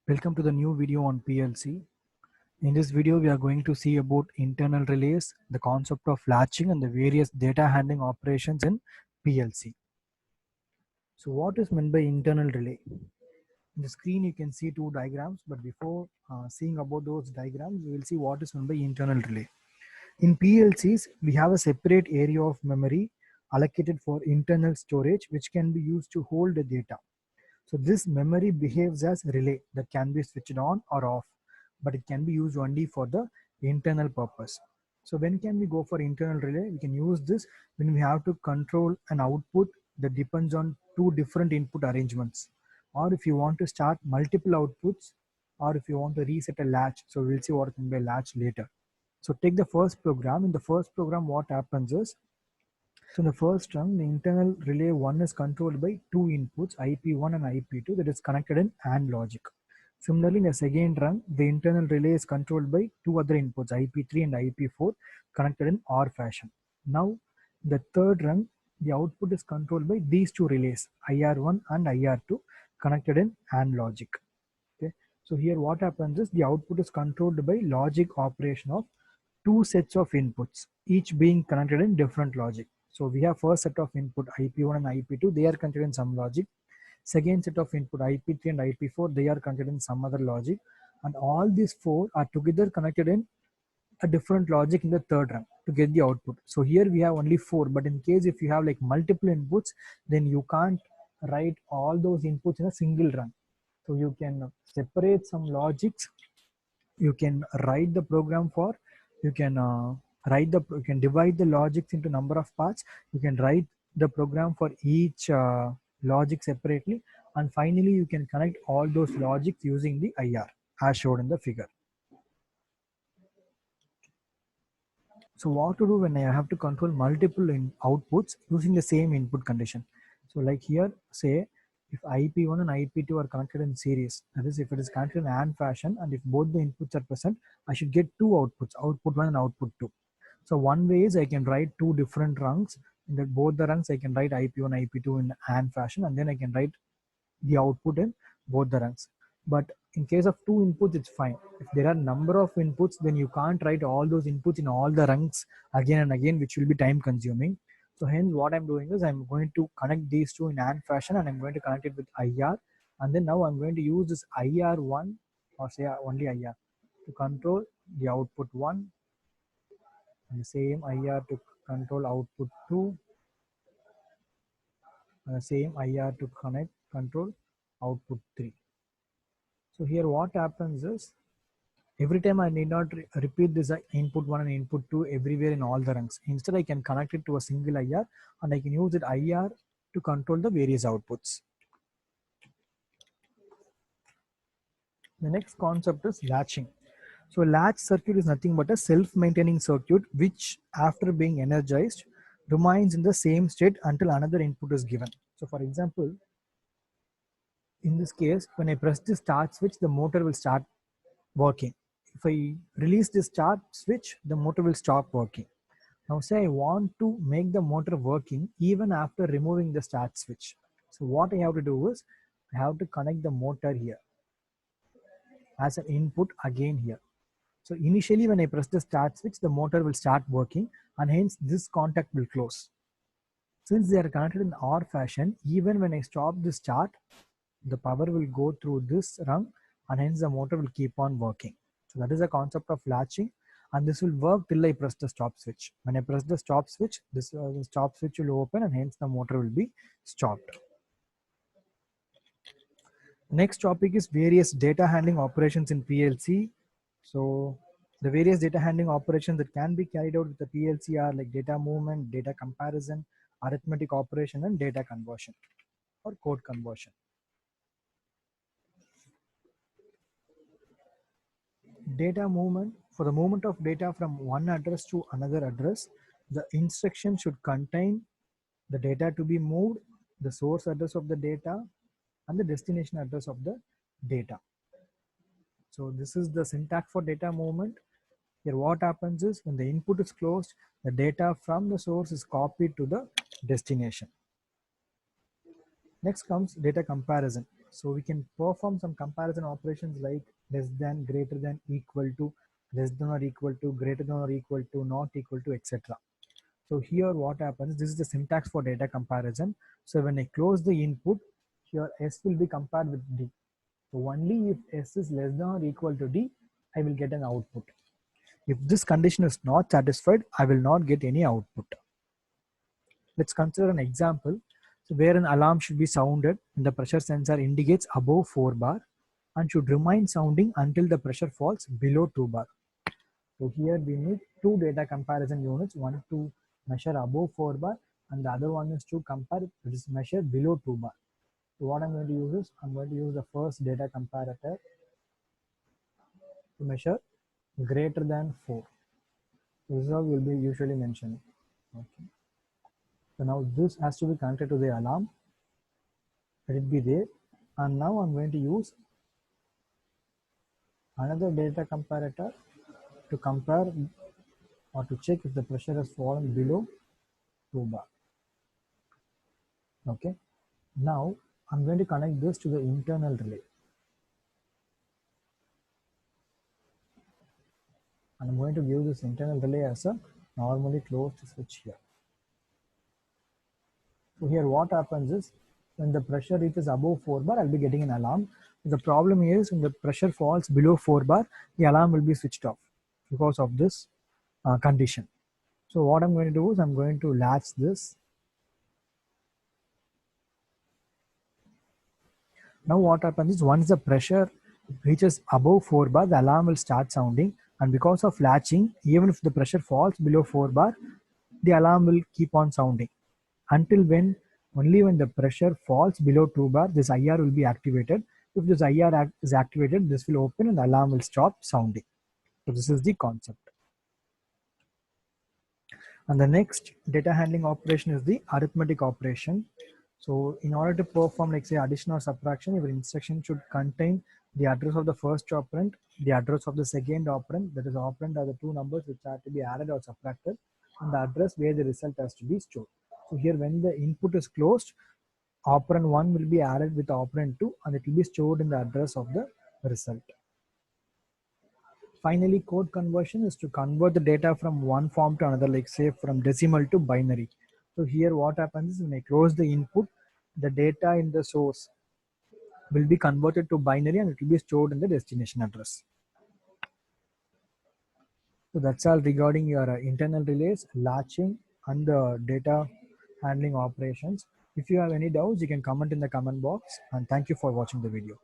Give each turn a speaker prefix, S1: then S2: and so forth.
S1: Welcome to the new video on PLC. In this video, we are going to see about internal relays, the concept of latching and the various data handling operations in PLC. So what is meant by internal relay? In the screen, you can see two diagrams, but before seeing about those diagrams, we will see what is meant by internal relay. In PLCs, we have a separate area of memory allocated for internal storage, which can be used to hold the data. So this memory behaves as relay that can be switched on or off, but it can be used only for the internal purpose. So when can we go for internal relay? We can use this when we have to control an output that depends on two different input arrangements, or if you want to start multiple outputs, or if you want to reset a latch. So we'll see what can be a latch later. So take the first program. In the first program, what happens is, so in the first run, the internal relay 1 is controlled by two inputs, IP1 and IP2, that is connected in AND logic. Similarly, in the second run, the internal relay is controlled by two other inputs, IP3 and IP4, connected in OR fashion. Now, the third run, the output is controlled by these two relays, IR1 and IR2, connected in AND logic. Okay. So here what happens is the output is controlled by logic operation of two sets of inputs, each being connected in different logic. So we have first set of input IP1 and IP2, they are connected in some logic. Second set of input IP3 and IP4, they are connected in some other logic. And all these four are together connected in a different logic in the third run to get the output. So here we have only four, but in case if you have like multiple inputs, then you can't write all those inputs in a single run. So you can separate some logics, you can write the program for, you can you can divide the logics into number of parts, you can write the program for each logic separately, and finally you can connect all those logics using the IR as shown in the figure. So what to do when I have to control multiple outputs using the same input condition? So like here, say if IP1 and IP2 are connected in series, that is if it is connected in AND fashion, and if both the inputs are present, I should get two outputs, output 1 and output 2. So one way is I can write two different rungs. In that both the rungs I can write IP1, IP2 in AND fashion, and then I can write the output in both the rungs. But in case of two inputs, it's fine. If there are number of inputs, then you can't write all those inputs in all the rungs again and again, which will be time consuming. So hence what I'm doing is I'm going to connect these two in AND fashion, and I'm going to connect it with IR. And then now I'm going to use this IR1, or say only IR, to control the output 1, and the same IR to control output 2, and the same IR to control output 3. So here what happens is, every time I need not repeat this input 1 and input 2 everywhere in all the rungs. Instead, I can connect it to a single IR, and I can use it IR to control the various outputs. The next concept is latching. So latch circuit is nothing but a self-maintaining circuit which, after being energized, remains in the same state until another input is given. So for example, in this case, when I press the start switch, the motor will start working. If I release the start switch, the motor will stop working. Now say I want to make the motor working even after removing the start switch. So what I have to do is, I have to connect the motor here as an input again here. So initially when I press the start switch, the motor will start working, and hence this contact will close. Since they are connected in OR fashion, even when I stop the start, the power will go through this rung, and hence the motor will keep on working. So that is the concept of latching, and this will work till I press the stop switch. When I press the stop switch, this the stop switch will open, and hence the motor will be stopped. Next topic is various data handling operations in PLC. So the various data handling operations that can be carried out with the PLC are like data movement, data comparison, arithmetic operation, and data conversion or code conversion. Data movement, for the movement of data from one address to another address, the instruction should contain the data to be moved, the source address of the data, and the destination address of the data. So this is the syntax for data movement. Here what happens is, when the input is closed, the data from the source is copied to the destination. Next comes data comparison. So we can perform some comparison operations like less than, greater than, equal to, less than or equal to, greater than or equal to, not equal to, etc. So here what happens, this is the syntax for data comparison. So when I close the input, here S will be compared with D. So only if S is less than or equal to D, I will get an output. If this condition is not satisfied, I will not get any output. Let's consider an example. So where an alarm should be sounded when the pressure sensor indicates above 4 bar and should remain sounding until the pressure falls below 2 bar. So here we need two data comparison units, one to measure above 4 bar and the other one is to compare this measure below 2 bar. So what I'm going to use is, I'm going to use the first data comparator to measure greater than 4. This is how we'll be usually mentioning. Okay. So now this has to be connected to the alarm. Let it be there. And now I'm going to use another data comparator to compare or to check if the pressure has fallen below 2 bar. Okay. Now I'm going to connect this to the internal relay. And I'm going to give this internal relay as a normally closed switch here. So here what happens is, when the pressure reaches above 4 bar, I'll be getting an alarm. The problem is when the pressure falls below 4 bar, the alarm will be switched off because of this condition. So what I'm going to do is I'm going to latch this. Now what happens is, once the pressure reaches above 4 bar, the alarm will start sounding, and because of latching, even if the pressure falls below 4 bar, the alarm will keep on sounding until when, only when the pressure falls below 2 bar, this IR will be activated. If this IR is activated, this will open and the alarm will stop sounding. So this is the concept. And the next data handling operation is the arithmetic operation. So in order to perform, like say, addition or subtraction, your instruction should contain the address of the first operand, the address of the second operand, that is operand are the two numbers which are to be added or subtracted, and the address where the result has to be stored. So here when the input is closed, operand 1 will be added with operand 2 and it will be stored in the address of the result. Finally, code conversion is to convert the data from one form to another, like say from decimal to binary. So here what happens is, when I close the input, the data in the source will be converted to binary and it will be stored in the destination address. So that's all regarding your internal relays, latching and the data handling operations. If you have any doubts, you can comment in the comment box, and thank you for watching the video.